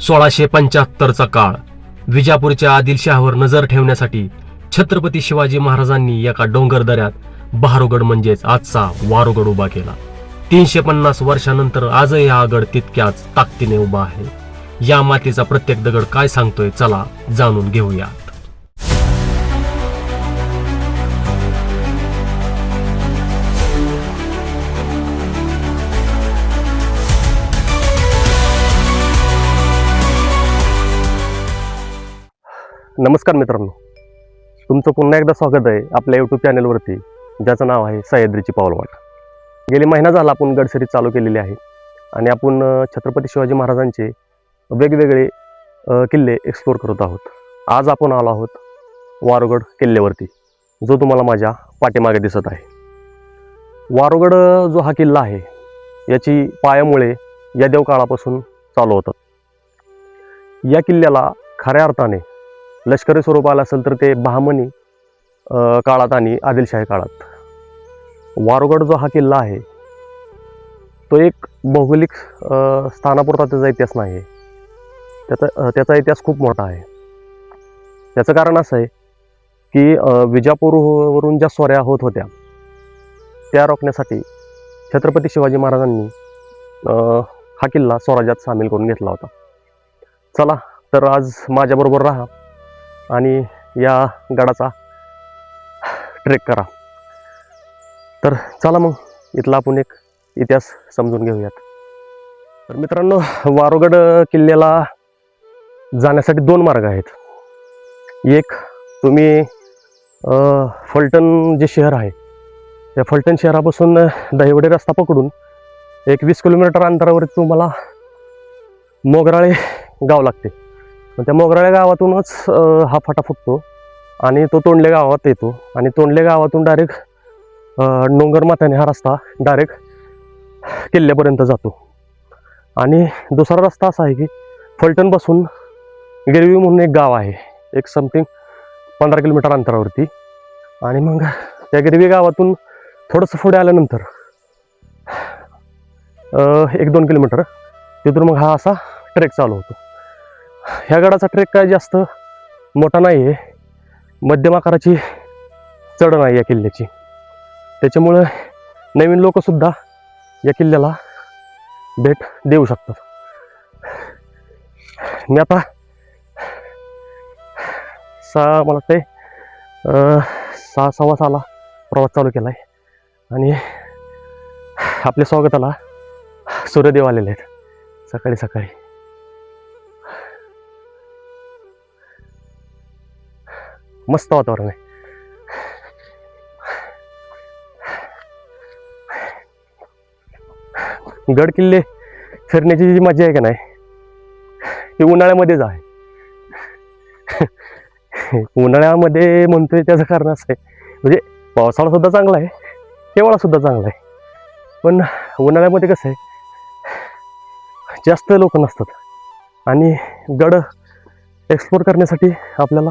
1675चा काळ. विजापूरच्या आदिलशहावर नजर ठेवण्यासाठी छत्रपती शिवाजी महाराजांनी एका डोंगर दऱ्यात बहारूगड म्हणजेच आजचा वारूगड उभा केला. 350 वर्षानंतर आजही हा गड तितक्याच ताकदीने उभा आहे. या मातीचा प्रत्येक दगड काय सांगतोय, चला जाणून घेऊयात. नमस्कार मित्रांनो, तुमचं पुन्हा एकदा स्वागत आहे आपल्या यूट्यूब चॅनलवरती, ज्याचं नाव आहे सह्याद्रीची पावलवाट. गेली महिना झाला आपण गडसरी चालू केलेली आहे आणि आपण छत्रपती शिवाजी महाराजांचे वेगवेगळे किल्ले एक्सप्लोर करत आहोत. आज आपण आलो आहोत वारूगड किल्ल्यावरती, जो तुम्हाला माझ्या पाठीमागे दिसत आहे. वारूगड जो हा किल्ला आहे, याची पायामुळे या देवकाळापासून चालू होतात. या किल्ल्याला खऱ्या अर्थाने लष्करी स्वरूप आलं असेल तर ते बहामनी काळात आणि आदिलशाही काळात. वारूगड जो हा किल्ला आहे, तो एक भौगोलिक स्थानापुरता त्याचा इतिहास नाही आहे. त्याचा इतिहास खूप मोठा आहे. त्याचं कारण असं आहे की विजापूरवरून ज्या स्वाऱ्या होत होत्या त्या रोखण्यासाठी छत्रपती शिवाजी महाराजांनी हा किल्ला स्वराज्यात सामील करून घेतला होता. चला तर आज माझ्याबरोबर राहा आणि या गडाचा ट्रेक करा. तर चला मग इथला आपण एक इतिहास समजून घेऊयात. तर मित्रांनो, वारूगड किल्ल्याला जाण्यासाठी 2 मार्ग आहेत. एक, तुम्ही फलटण जे शहर आहे त्या फलटण शहरापासून दहिवडे रस्ता पकडून एक 20 किलोमीटर अंतरावरती तुम्हाला मोगराळे गाव लागते. त्या मोगराळे गावातूनच हा फाटा फुटतो आणि तो तोंडले गावात येतो आणि तोंडले गावातून डायरेक्ट डोंगरमाथ्याने हा रस्ता डायरेक्ट किल्ल्यापर्यंत जातो. आणि दुसरा रस्ता असा आहे की फलटणपासून गिरवी म्हणून एक गाव आहे, एक समथिंग 15 किलोमीटर अंतरावरती. आणि मग त्या गिरवी गावातून थोडंसं पुढे आल्यानंतर 1-2 किलोमीटर तिथून मग हा असा ट्रेक चालू होतो. ह्या गडाचा ट्रेक काय जास्त मोठा नाही आहे, मध्यम आकाराची चढण आहे या किल्ल्याची. त्याच्यामुळं नवीन लोकसुद्धा या किल्ल्याला भेट देऊ शकतात. मी आता मला वाटते 6-6:15 प्रवास चालू केला आहे आणि आपल्या स्वागताला सूर्यदेव आलेले आहेत सकाळी सकाळी. मस्त वातावरण आहे. गड किल्ले फिरण्याची जी मजा आहे का नाही, ती उन्हाळ्यामध्येच आहे. उन्हाळ्यामध्ये म्हणतोय त्याचं कारण असं आहे, म्हणजे पावसाळा सुद्धा चांगला आहे, हिवाळा सुद्धा चांगला आहे, पण उन्हाळ्यामध्ये कसं आहे, जास्त लोक नसतात आणि गड एक्सप्लोर करण्यासाठी आपल्याला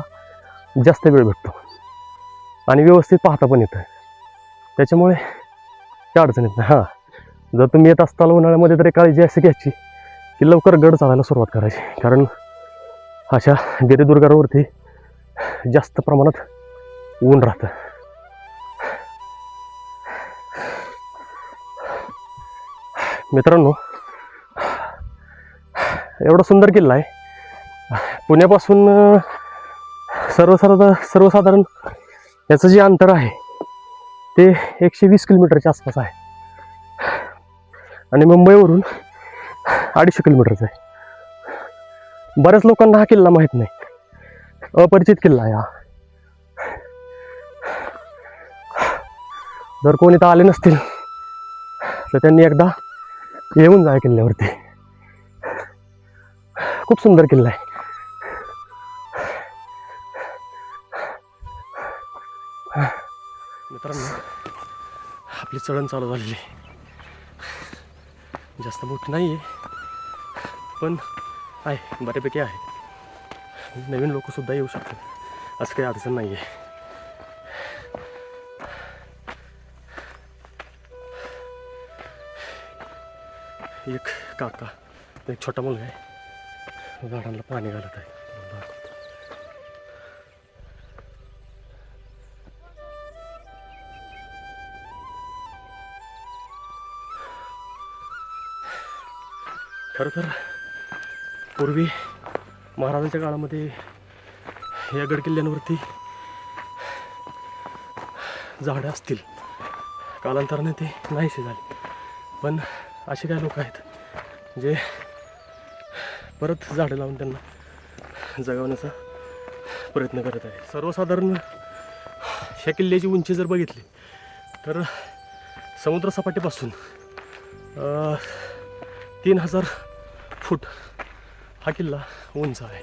जास्त वेळ भेटतो आणि व्यवस्थित पाहता पण येतं. त्याच्यामुळे काय अडचण येत नाही. हां, जर तुम्ही येत असताल उन्हाळ्यामध्ये तरी काळजी अशी घ्यायची की लवकर गड चढायला सुरुवात करायची, कारण अशा गिरिदुर्गावरती जास्त प्रमाणात ऊन राहतं. मित्रांनो, एवढा सुंदर किल्ला आहे. पुण्यापासून सर्वसाधारण याचं जे अंतर आहे ते 120 किलोमीटरच्या आसपास आहे आणि मुंबईवरून 250 किलोमीटरचं आहे. बऱ्याच लोकांना हा किल्ला माहीत नाही, अपरिचित किल्ला आहे हा. जर कोणी इथं आले नसतील तर त्यांनी एकदा येऊन जा किल्ल्यावरती. खूप सुंदर किल्ला आहे. मित्रांनो, आपली चढण चालू झालेली आहे. जास्त मोठी नाही आहे, पण आहे, बऱ्यापैकी आहे. नवीन लोकसुद्धा येऊ शकतात, असं काही अडचण नाही आहे. एक काका, एक छोटा मुलगा आहे. झाडांना पाणी घालत आहे. खरं तर पूर्वी महाराजांच्या काळामध्ये या गड किल्ल्यांवरती झाडं असतील, कालांतराने ते नाहीसे झाले. पण असे काही लोक आहेत जे परत झाडं लावून त्यांना जगवण्याचा प्रयत्न करत आहे. सर्वसाधारण ह्या किल्ल्याची उंची जर बघितली तर समुद्रसपाटीपासून 3000 फूट हा किल्ला उंच आहे.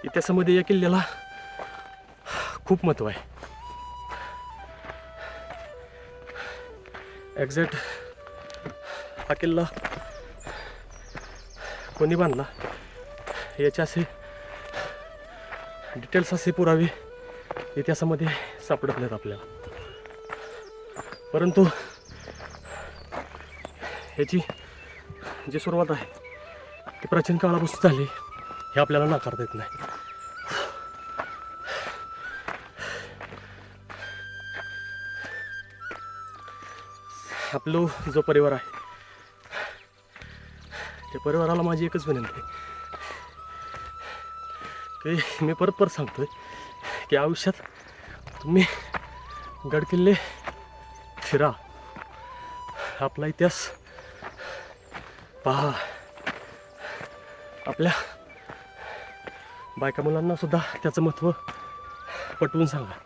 इतिहासामध्ये या किल्ल्याला खूप महत्त्व आहे. एक्झॅक्ट हा किल्ला कोणी बांधला याचे असे डिटेल्स, असे पुरावे इतिहासामध्ये सापडत नाहीत आपल्याला. परंतु याची जी सुरुवात आहे ती प्राचीन काळापासून झाली हे आपल्याला नाकारता येत नाही. आपला जो परिवार आहे त्या परिवाराला माझी एकच विनंती आहे की मी परत सांगतोय की आयुष्यात तुम्ही गडकिल्ले फिरा, आपला इतिहास पहा, आपल्या बायका मुलांना सुद्धा त्याचं महत्त्व पटवून सांगा.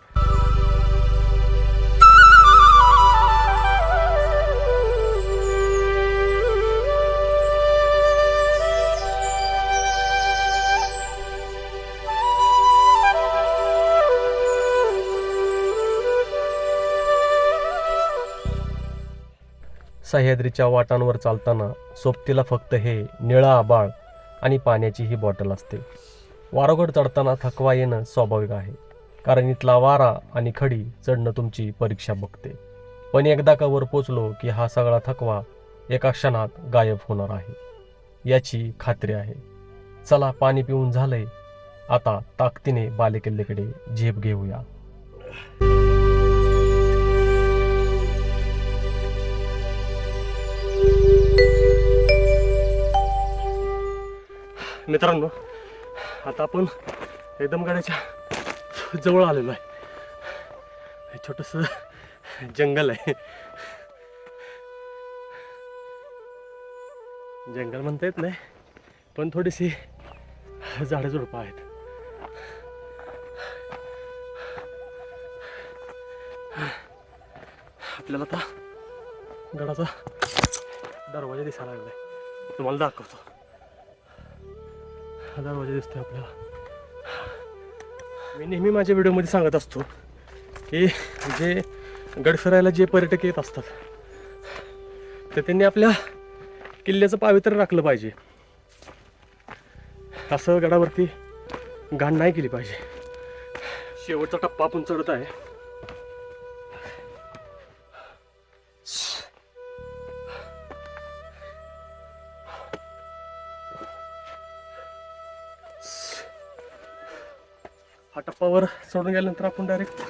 सह्याद्रीच्या वाटांवर चालताना सोबतीला फक्त हे निळं आभाळ आणि पाण्याची ही बॉटल असते. वारोगड चढताना थकवा येणं स्वाभाविक आहे, कारण इथला वारा आणि खडी चढणं तुमची परीक्षा बघते. पण एकदा का वर पोचलो की हा सगळा थकवा एका क्षणात गायब होणार आहे याची खात्री आहे. चला, पाणी पिऊन झालंय, आता ताकदीने बालेकिल्ल्याकडे झेप घेऊया. मित्रांनो, आता आपण एकदम गडाच्या जवळ आलेलो आहे. छोटंसं जंगल आहे. जंगल म्हणता येत नाही, पण थोडीशी झाडं झुडपं आहेत. आपल्याला आता गडाचा दरवाजा दिसायला लागलाय, तुम्हाला दाखवतो. हा दरवाजा दिसतोय आपल्याला. मी नेहमी माझ्या व्हिडिओमध्ये सांगत असतो की जे गड फिरायला जे पर्यटक येत असतात तर त्यांनी आपल्या किल्ल्याचं पावित्र्य राखलं पाहिजे. असं गडावरती घाण नाही केली पाहिजे. शेवटचा टप्पा आपण चढत आहे. हा टप्पावर चढून गेल्यानंतर आपण डायरेक्ट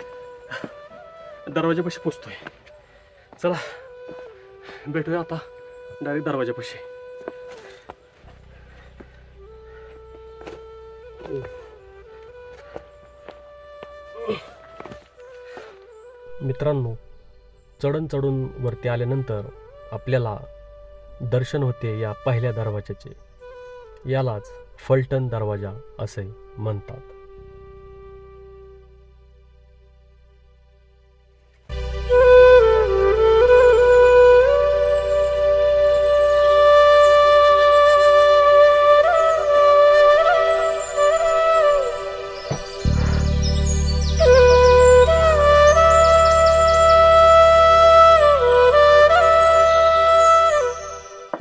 दरवाजापाशी पोचतोय. चला, भेटूया आता डायरेक्ट दरवाजापाशी. मित्रांनो, चढून वरती आल्यानंतर आपल्याला दर्शन होते या पहिल्या दरवाजाचे. यालाच फलटण दरवाजा असे म्हणतात.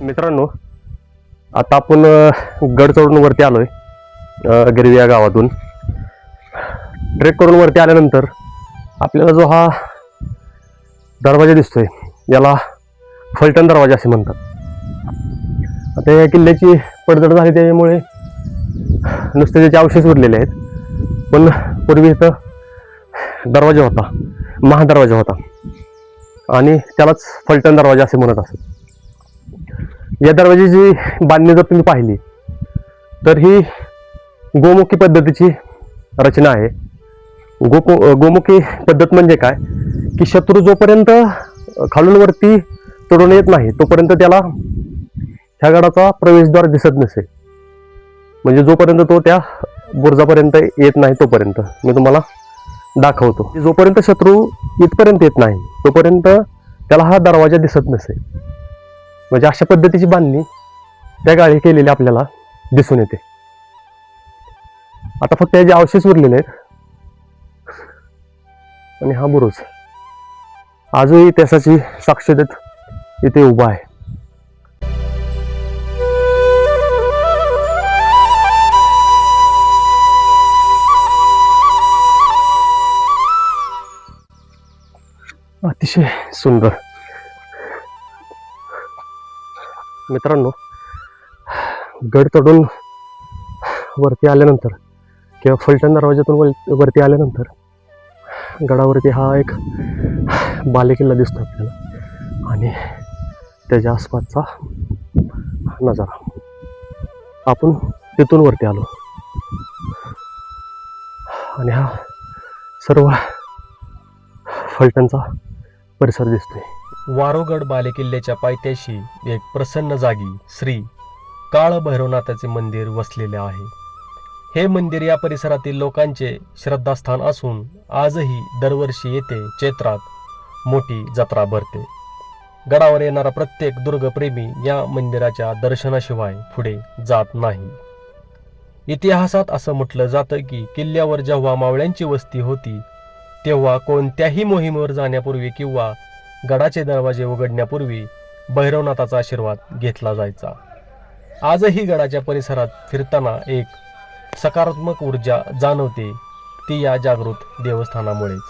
मित्रांनो, आता आपण गड चढून वरती आलोय. गिरवी या गावातून ट्रेक करून वरती आल्यानंतर आपल्याला जो हा दरवाजा दिसतोय याला फलटण दरवाजा असे म्हणतात. आता या किल्ल्याची पडझड झाली त्याच्यामुळे नुसते त्याचे अवशेष उरलेले आहेत, पण पूर्वी इथं दरवाजा होता, महादरवाजा होता आणि त्यालाच फलटण दरवाजा असे म्हणत असत. या दरवाजाची बांधणी जर तुम्ही पाहिली तर ही गोमुखी पद्धतीची रचना आहे. गोमुखी पद्धत म्हणजे काय की शत्रू जोपर्यंत खालून वरती चढून येत नाही तोपर्यंत त्याला ह्या गडाचा प्रवेशद्वार दिसत नसे. म्हणजे जोपर्यंत तो त्या बुर्जापर्यंत येत नाही तोपर्यंत मी तुम्हाला दाखवतो. जोपर्यंत शत्रू इथपर्यंत येत नाही तोपर्यंत त्याला हा दरवाजा दिसत नसे. म्हणजे अशा पद्धतीची बांधणी त्या काळी केलेली आपल्याला दिसून येते. आता फक्त याचे अवशेष उरलेले आहेत आणि हा बुरुज आजही इतिहासाची साक्ष देत इथे उभा आहे. अतिशय सुंदर. मित्रांनो, गड चढून वरती आल्यानंतर किंवा फलटण दरवाजातून वरती आल्यानंतर गडावरती हा एक बालेकिल्ला दिसतो आपल्याला आणि त्याच्या आसपासचा नजारा. आपण तिथून वरती आलो आणि हा सर्व फलटणचा परिसर दिसतोय. वारुगड बालेकिल्ल्याच्या पायथ्याशी एक प्रसन्न जागी श्री काळ भैरवनाथाचे मंदिर वसलेले आहे. हे मंदिर या परिसरातील लोकांचे श्रद्धास्थान असून आजही दरवर्षी येथे चैत्रात मोठी जत्रा भरते. गडावर येणारा प्रत्येक दुर्गप्रेमी या मंदिराच्या दर्शनाशिवाय पुढे जात नाही. इतिहासात असं म्हटलं जातं की किल्ल्यावर जेव्हा मावळ्यांची वस्ती होती तेव्हा कोणत्याही मोहिमेवर जाण्यापूर्वी किंवा गडाचे दरवाजे उघडण्यापूर्वी भैरवनाथाचा आशीर्वाद घेतला जायचा. आजही गडाच्या परिसरात फिरताना एक सकारात्मक ऊर्जा जाणवते, ती या जागृत देवस्थानामुळेच.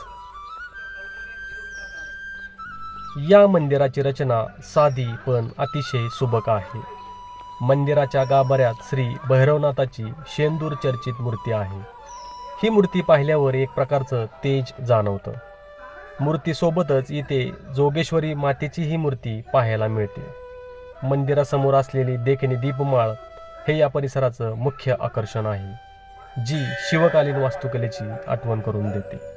या मंदिराची रचना साधी पण अतिशय सुबक आहे. मंदिराच्या गाभाऱ्यात श्री भैरवनाथाची शेंदूर चर्चित मूर्ती आहे. ही मूर्ती पाहिल्यावर एक प्रकारचं तेज जाणवतं. मूर्तीसोबतच इथे जोगेश्वरी मातेची ही मूर्ती पाहायला मिळते. मंदिरासमोर असलेली देखणी दीपमाळ हे या परिसराचं मुख्य आकर्षण आहे, जी शिवकालीन वास्तुकलेची आठवण करून देते.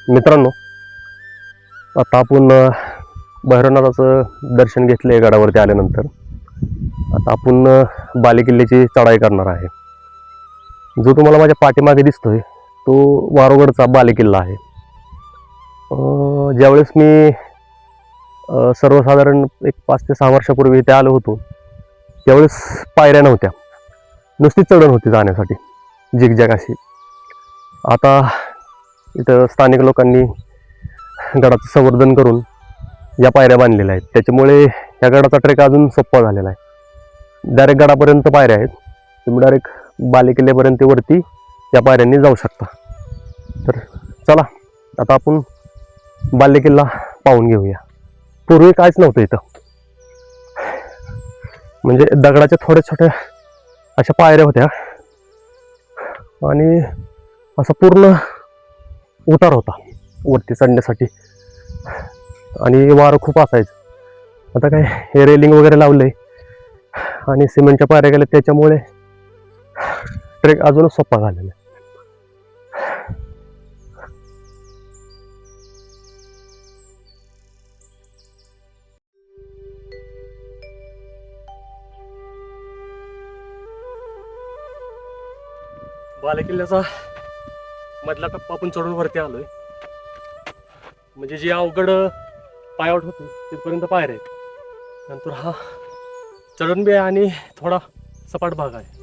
मित्रांनो, आता आपण भैरवनाथाचं दर्शन घेतलंय गडावरती आल्यानंतर. आता आपण बालेकिल्ल्याची चढाई करणार आहे. जो तुम्हाला माझ्या पाठीमागे दिसतोय तो वारुगडचा बालेकिल्ला आहे. ज्यावेळेस मी सर्वसाधारण एक 5 ते 6 वर्षापूर्वी इथे आलो होतो त्यावेळेस पायऱ्या नव्हत्या, नुसती चढण होती जाण्यासाठी झिगझॅग अशी. आता इथं स्थानिक लोकांनी गडाचं संवर्धन करून या पायऱ्या बांधलेल्या आहेत. त्याच्यामुळे या गडाचा ट्रेक अजून सोपा झालेला आहे. डायरेक्ट गडापर्यंत पायऱ्या आहेत. तुम्ही डायरेक्ट बालेकिल्ल्यापर्यंत वरती या पायऱ्यांनी जाऊ शकता. तर चला आता आपण बालेकिल्ला पाहून घेऊया. पूर्वी काहीच नव्हतं इथं, म्हणजे दगडाच्या थोड्या छोट्या अशा पायऱ्या होत्या आणि असा पूर्ण उतार होता वरती चढण्यासाठी आणि वारं खूप असायचं. आता काय हे रेलिंग वगैरे लावलंय आणि सिमेंटच्या पायऱ्या गेल्या त्याच्यामुळे ट्रेक अजूनच सोपा झालेला आहे. बालेकिल्ल्याचा मधला टप्पा आपण चढून वरती आलोय. म्हणजे जी अवघड पायवाट होती तिथपर्यंत पायऱ्या आहेत. नंतर हा चढण बी आहे आणि थोडा सपाट भाग आहे.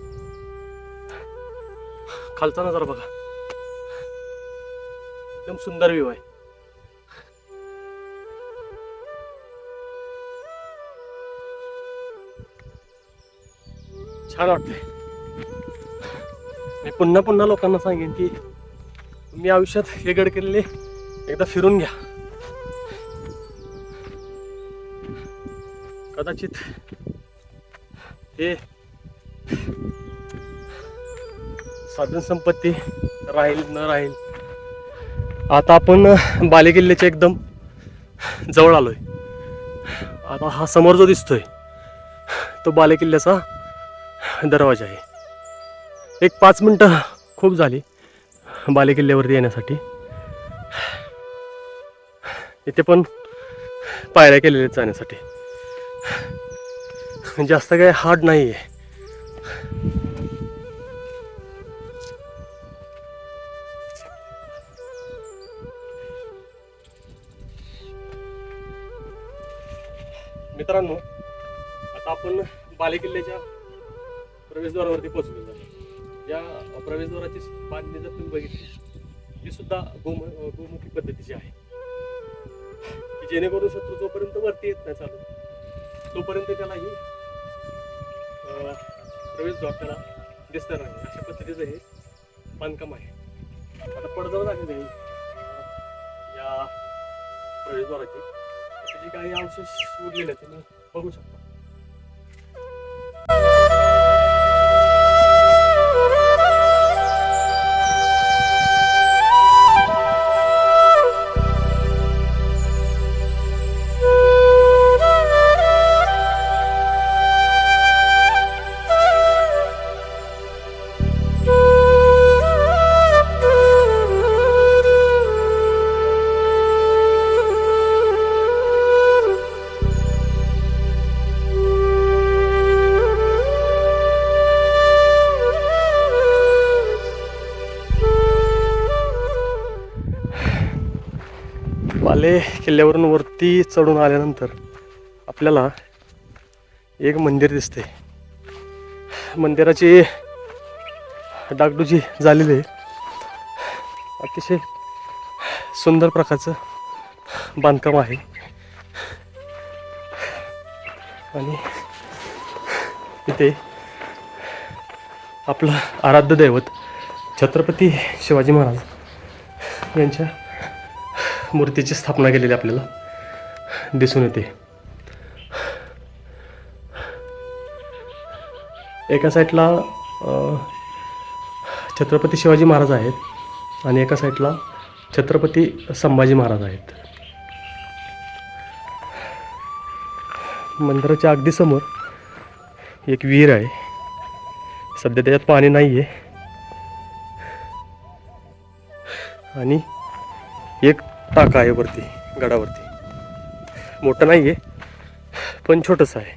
खालचा नजारा बघा, एकदम सुंदर व्ह्यू आहे. छान वाटतंय. मी पुन्हा पुन्हा लोकांना सांगेन की तुम्ही आयुष्यात हे गड किल्ले एकदा फिरून घ्या. कदाचित हे साधन संपत्ती राहील न राहील. आता आपण बालेकिल्ल्याच्या एकदम जवळ आलोय. आता हा समोर जो दिसतोय तो बालेकिल्ल्याचा दरवाजा आहे. एक 5 मिनिटं खूप झाली बालेकिल्ल्यावरती येण्यासाठी. इथे पण पायऱ्या केलेल्या जाण्यासाठी. जास्त काही हार्ड नाही आहे. मित्रांनो, आता आपण बालेकिल्ल्याच्या प्रवेशद्वारावरती पोहोचलेलो आहे. या प्रवेशद्वाराची बांधणी जर तुम्ही बघितली ती सुद्धा गोमुखी पद्धतीची आहे, की जेणेकरून शत्रू जोपर्यंत वरती येत नाही चालू तोपर्यंत त्याला ही प्रवेशद्वार त्याला दिसणार नाही. अशा पद्धतीचं हे बांधकाम आहे. आता पडझड झालेली आहे या प्रवेशद्वाराची. त्याचे काही अवशेष उरलेले आहेत तुम्ही बघू शकता. बाले किल्ल्यावरून वरती चढून आल्यानंतर आपल्याला एक मंदिर दिसते. मंदिराची डागडुजी झालेली आहे. अतिशय सुंदर प्रकारचं बांधकाम आहे. आणि इथे आपलं आराध्य दैवत छत्रपती शिवाजी महाराज यांच्या मूर्तीची स्थापना केलेली आपल्याला दिसून येते. एका साईडला छत्रपती शिवाजी महाराज आहेत आणि एका साईडला छत्रपती संभाजी महाराज आहेत. मंदिराच्या अगदी समोर एक विहीर आहे. सध्या त्याच्यात पाणी नाही आहे. आणि एक टाका आहे वरती गडावरती. मोठं नाही आहे पण छोटंसं आहे.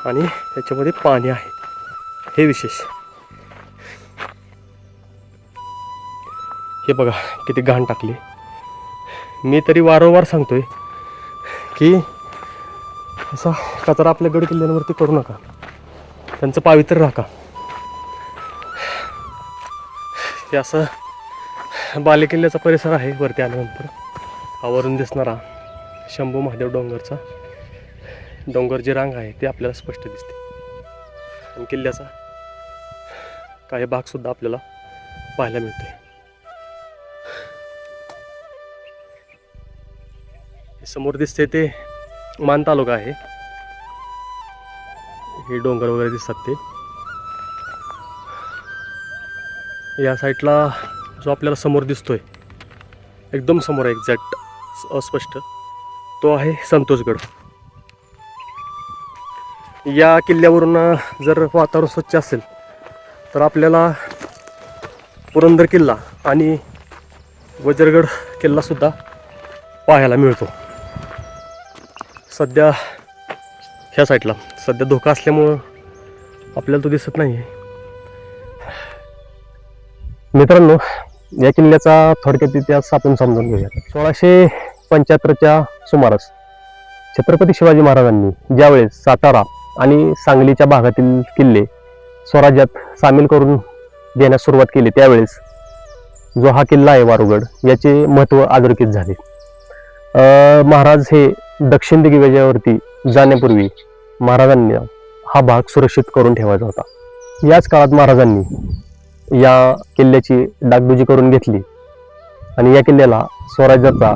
आणि त्याच्यामध्ये पाणी आहे, हे विशेष. हे बघा किती घाण टाकली. मी तरी वारंवार सांगतोय की असा कचरा आपल्या गड किल्ल्यांवरती करू नका, त्यांचं पावित्र्य राखा. हे असं बालेकिल्ल्याचा परिसर आहे. वरती आल्यानंतर आवरून दिसणारा शंभू महादेव डोंगर जी रांग आहे ते आपल्याला स्पष्ट दिसते. आणि किल्ल्याचा काही भाग सुद्धा आपल्याला पाहायला मिळते. समोर दिसते ते मान तालुका आहे. हे डोंगर वगैरे दिसतात ते. या साईडला जो आपल्याला समोर दिसतोय एकदम समोर एक्झॅक्ट अस्पष्ट, तो आहे संतोषगड. या किल्ल्यावरून जर वातावरण स्वच्छ असेल तर आपल्याला पुरंदर किल्ला आणि वज्रगड किल्लासुद्धा पाहायला मिळतो. सध्या ह्या साईडला सध्या धोका असल्यामुळं आपल्याला तो दिसत नाही. मित्रांनो, या किल्ल्याचा थोडक्यात इतिहास आपण समजून घेऊया. 1675च्या सुमारास छत्रपती शिवाजी महाराजांनी ज्यावेळेस सातारा आणि सांगलीच्या भागातील किल्ले स्वराज्यात सामील करून देण्यास सुरुवात केली, त्यावेळेस जो हा किल्ला आहे वारुगड, याचे महत्त्व अधोरेखित झाले. महाराज हे दक्षिण दिग्विजयावरती जाण्यापूर्वी महाराजांनी हा भाग सुरक्षित करून ठेवायचा होता. याच काळात महाराजांनी या किल्ल्याची डागडुजी करून घेतली आणि या किल्ल्याला स्वराज्याचा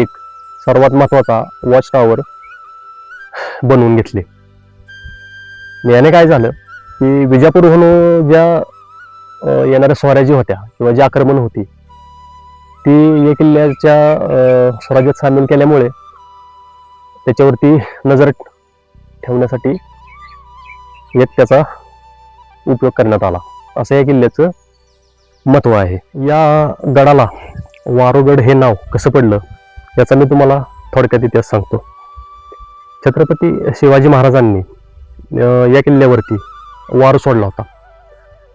एक सर्वात महत्त्वाचा वॉच टॉवर बनवून घेतले. याने काय झालं की विजापूरहून ज्या येणाऱ्या स्वराज्य होत्या किंवा जी आक्रमण होती ती या किल्ल्याच्या स्वराज्यात सामील केल्यामुळे त्याच्यावरती नजर ठेवण्यासाठी एक त्याचा उपयोग करण्यात आला, असं या किल्ल्याचं महत्त्व आहे. या गडाला वारुगड हे नाव कसं पडलं याचा मी तुम्हाला थोडक्यात इतिहास सांगतो. छत्रपती शिवाजी महाराजांनी या किल्ल्यावरती वारू सोडला होता.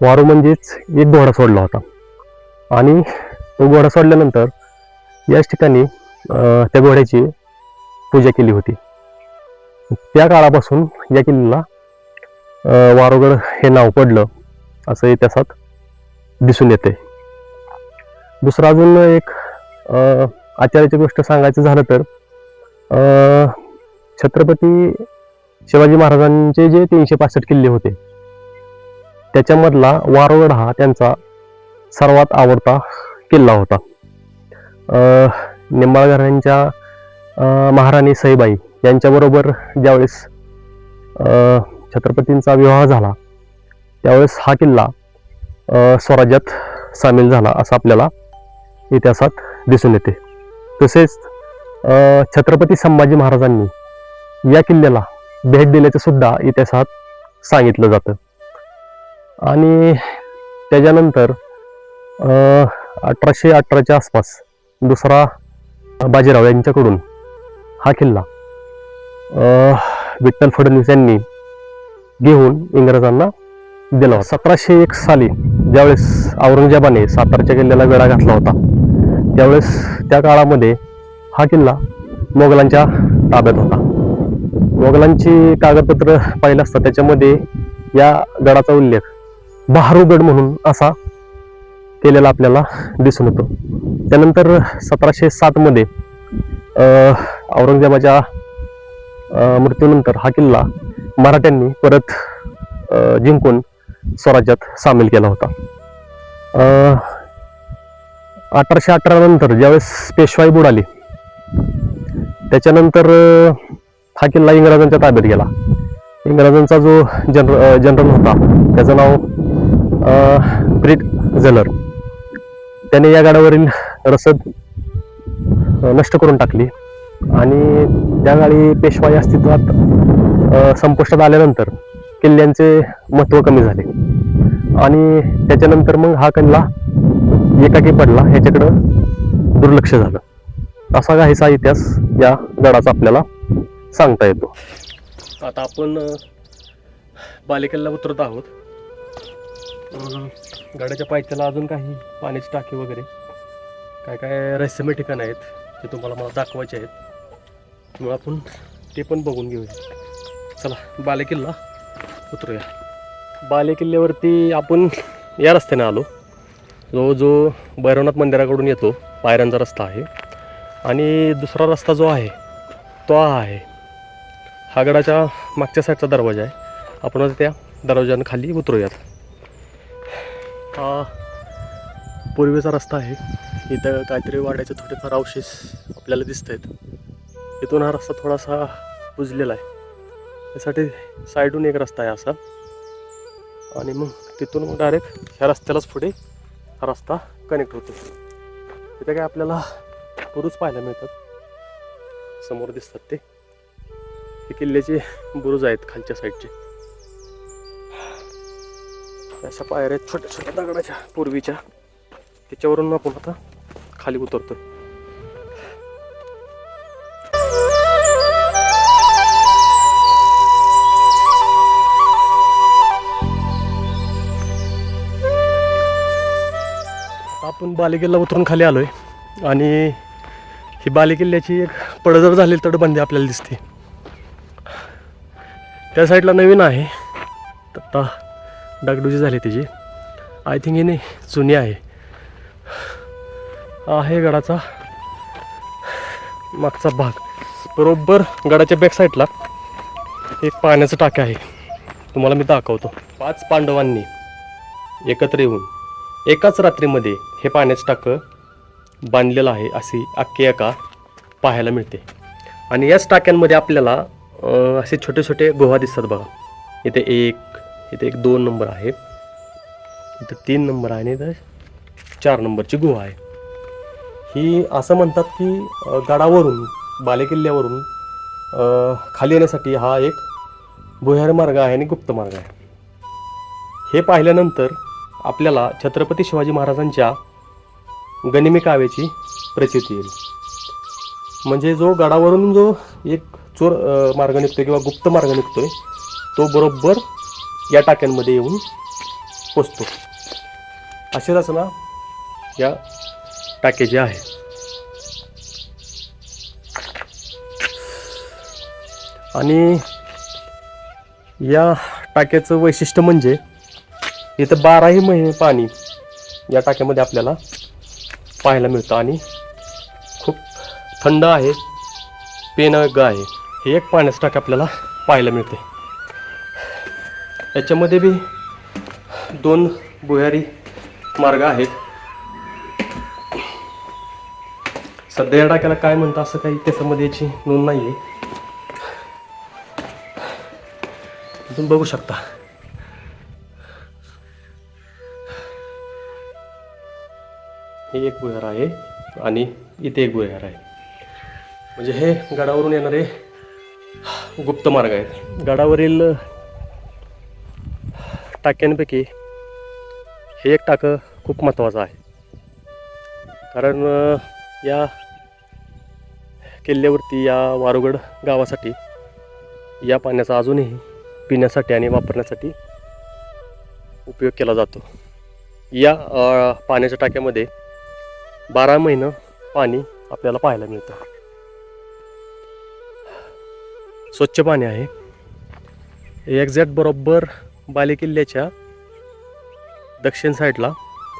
वारू म्हणजेच एक घोडा सोडला होता आणि तो घोडा सोडल्यानंतर याच ठिकाणी त्या घोड्याची पूजा केली होती. त्या काळापासून या किल्ल्याला वारुगड हे नाव पडलं असं इतिहासात दिसून येते. दुसरं अजून एक आश्चर्याची गोष्ट सांगायचं झालं तर छत्रपती शिवाजी महाराजांचे जे 365 किल्ले होते त्याच्यामधला वारुगड हा त्यांचा सर्वात आवडता किल्ला होता. निंबाळकर यांच्या महाराणी सईबाई यांच्याबरोबर ज्यावेळेस छत्रपतींचा विवाह झाला त्यावेळेस हा किल्ला स्वराज्यात सामील झाला असं आपल्याला इतिहासात दिसून येते. तसेच छत्रपती संभाजी महाराजांनी या किल्ल्याला भेट दिल्याचं सुद्धा इतिहासात सांगितलं जातं. आणि त्याच्यानंतर 1818च्या आसपास दुसरा बाजीराव यांच्याकडून हा किल्ला विठ्ठल फडणवीस यांनी घेऊन इंग्रजांना दिला. 1701 साली ज्यावेळेस औरंगजेबाने सातारच्या किल्ल्याला वेढा घातला होता त्यावेळेस त्या काळामध्ये हा किल्ला मोगलांच्या ताब्यात होता. मोगलांची कागदपत्र पाहिलं असता त्याच्यामध्ये या गडाचा उल्लेख बहारूगड म्हणून असा केलेला आपल्याला दिसून येतो. त्यानंतर 1707 मध्ये औरंगजेबाच्या मृत्यूनंतर हा किल्ला मराठ्यांनी परत जिंकून स्वराज्यात सामील केला होता. 1818 नंतर ज्यावेळेस पेशवाई बुडाली त्याच्यानंतर हा किल्ला इंग्रजांच्या ताब्यात गेला. इंग्रजांचा जो जनरल होता त्याचं नाव ब्रिट झलर, त्याने या गडावरील रसद नष्ट करून टाकली आणि त्या काळी पेशवाई अस्तित्वात संपुष्टात आल्यानंतर किल्ल्यांचे महत्त्व कमी झाले आणि त्याच्यानंतर मग हा किल्ला एकाकी पडला, ह्याच्याकडं दुर्लक्ष झालं. असा काहीसा इतिहास या गडाचा आपल्याला सांगता येतो. आता आपण बालेकिल्ला उतरत आहोत. गडाच्या पायथ्याला अजून काही पाण्याची टाकी वगैरे काय काय रहस्यमय ठिकाणं आहेत ते तुम्हाला मला दाखवायचे आहेत, त्यामुळे आपण ते पण बघून घेऊया. चला बालेकिल्ला उतरूया. बालेकिल्ल्यावरती आपण या रस्त्याने आलो, जो भैरवनाथ मंदिराकडून येतो पायऱ्यांचा रस्ता आहे आणि दुसरा रस्ता जो आहे तो हा आहे. हा गडाच्या मागच्या साईडचा दरवाजा आहे. आपण आता त्या दरवाजाने खाली उतरूयात. हा पूर्वेचा रस्ता आहे. इथं काहीतरी वाड्याचे थोडेफार अवशेष आपल्याला दिसत आहेत. इथून हा रस्ता थोडासा बुजलेला आहे, त्यासाठी साईडून एक रस्ता आहे असा आणि मग तिथून मग डायरेक्ट ह्या रस्त्यालाच पुढे हा रस्ता कनेक्ट होतो. तिथे काय आपल्याला बुरुज पाहायला मिळतात, समोर दिसतात ते किल्ल्याचे बुरुज आहेत खालच्या साईडचे. अशा पायऱ्या आहेत छोट्या छोट्या दगडाच्या पूर्वीच्या, त्याच्यावरून आपण आता खाली उतरतो. आपण बालेकिल्ला उतरून खाली आलो आहे आणि ही बालेकिल्ल्याची एक पडझड झालेली तटबंदी आपल्याला दिसते. त्या साईडला नवीन आहे, आता डागडुजी झाली त्याची. आय थिंक ही नाही जुनी आहे. आहे गडाचा मागचा भाग. बरोबर गडाच्या बॅक साईडला एक पाण्याचं टाके आहे, तुम्हाला मी दाखवतो. 5 पांडवांनी एकत्र येऊन एकाच रात्रीमध्ये हे पाण्याचं टाकं बांधलेलं आहे अशी आख्यायिका पाहायला मिळते. आणि याच टाक्यांमध्ये आपल्याला असे छोटे छोटे गुहा दिसतात बघा. इथे एक 2 नंबर आहे, इथं 3 नंबर आहे आणि इथं 4 नंबरची गुहा आहे. ही असं म्हणतात की गडावरून बालेकिल्ल्यावरून खाली येण्यासाठी हा एक भुयारी मार्ग आहे आणि गुप्त मार्ग आहे. हे पाहिल्यानंतर आपल्याला छत्रपती शिवाजी महाराजांच्या गनिमी काव्याची प्रचिती येईल. म्हणजे जो गडावरून जो एक चोर मार्ग निघतोय किंवा गुप्त मार्ग निघतोय तो बरोबर या टाक्यांमध्ये येऊन पोचतो. अशी रचना या टाक्याची आहे. आणि या टाक्याचं वैशिष्ट्य म्हणजे इथं 12ही महिने पाणी या टाक्यामध्ये आपल्याला पाहायला मिळतं आणि खूप थंड आहे, पेनयोग्य आहे. हे एक पाण्याचं टाकं आपल्याला पाहायला मिळते. याच्यामध्ये बी 2 भुयारी मार्ग आहेत. सध्या या टाक्याला काय म्हणतं असं काही त्याच्यामध्ये याची नोंद नाही आहे. तुम्ही बघू शकता. हे एक भुयार आहे आणि इथे एक भुयार आहे. म्हणजे हे गडावरून येणारे गुप्त मार्ग आहेत. गडावरील टाक्यांपैकी हे एक टाकं खूप महत्त्वाचं आहे. कारण या किल्ल्यावरती या वारुगड गावासाठी या पाण्याचा अजूनही पिण्यासाठी आणि वापरण्यासाठी उपयोग केला जातो. या पाण्याच्या टाक्यामध्ये 12 महिने पाणी आपल्याला पाहायला मिळतं. स्वच्छ पाणी आहे. एक्झॅक्ट बरोबर बालेकिल्ल्याच्या दक्षिण साईडला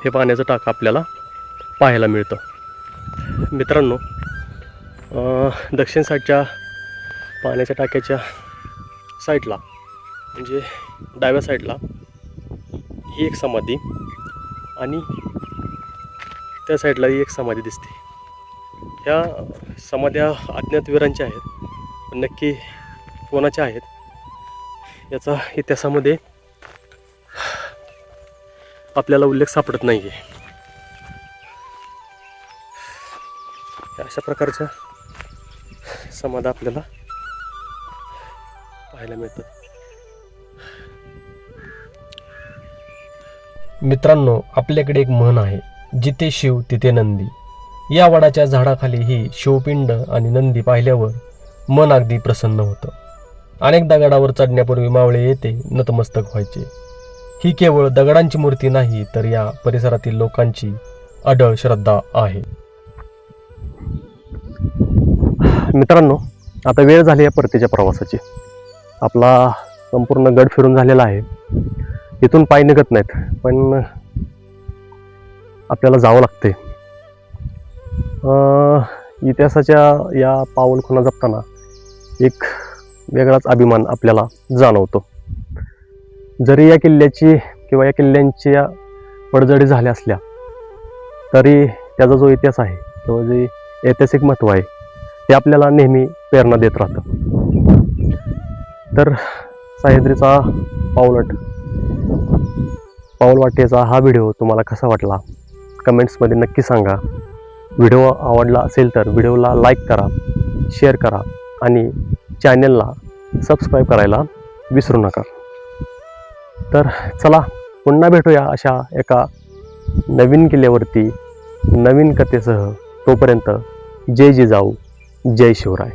हे पाण्याचं टाकं आपल्याला पाहायला मिळतं. मित्रांनो, दक्षिण साईडच्या पाण्याच्या टाक्याच्या साईडला म्हणजे डाव्या साईडला ही एक समाधी आणि त्या साईडला ही एक समाधी दिसते. ह्या समाध्या अज्ञात वीरांच्या आहेत, पण नक्की कोणाच्या आहेत याचा इतिहासामध्ये आपल्याला उल्लेख सापडत नाही आहे. अशा प्रकारच्या समाध्या आपल्याला पाहायला मिळतात. मित्रांनो, आपल्याकडे एक म्हण आहे, जिथे शिव तिथे नंदी. या वडाच्या झाडाखाली ही शिवपिंड आणि नंदी पाहिल्यावर मन अगदी प्रसन्न होतं. अनेकदा गडावर चढण्यापूर्वी मावळे येथे नतमस्तक व्हायचे. ही केवळ दगडांची मूर्ती नाही, तर या परिसरातील लोकांची अढळ श्रद्धा आहे. मित्रांनो, आता वेळ झाली आहे परतीच्या प्रवासाची. आपला संपूर्ण गड फिरून झालेला आहे. इथून पाय निघत नाहीत, पण आपल्याला जावं लागते. इतिहासाच्या या पाऊलखुणा जपताना एक वेगळाच अभिमान आपल्याला जाणवतो. जरी या किल्ल्याची किंवा या किल्ल्यांच्या पडझडी झाल्या असल्या तरी त्याचा जो इतिहास आहे किंवा जे ऐतिहासिक महत्त्व आहे ते आपल्याला नेहमी प्रेरणा देत राहतं. तर सह्याद्रीचा पाऊलवाटेचा हा व्हिडिओ तुम्हाला कसा वाटला कमेंट्समध्ये नक्की सांगा. व्हिडिओ आवडला असेल तर व्हिडिओला लाईक करा, शेअर करा आणि चॅनलला सबस्क्राईब करायला विसरू नका. तर चला, पुन्हा भेटूया अशा एका नवीन किल्ल्यावरती नवीन कथेसह. तोपर्यंत जय जिजाऊ, जय शिवराय.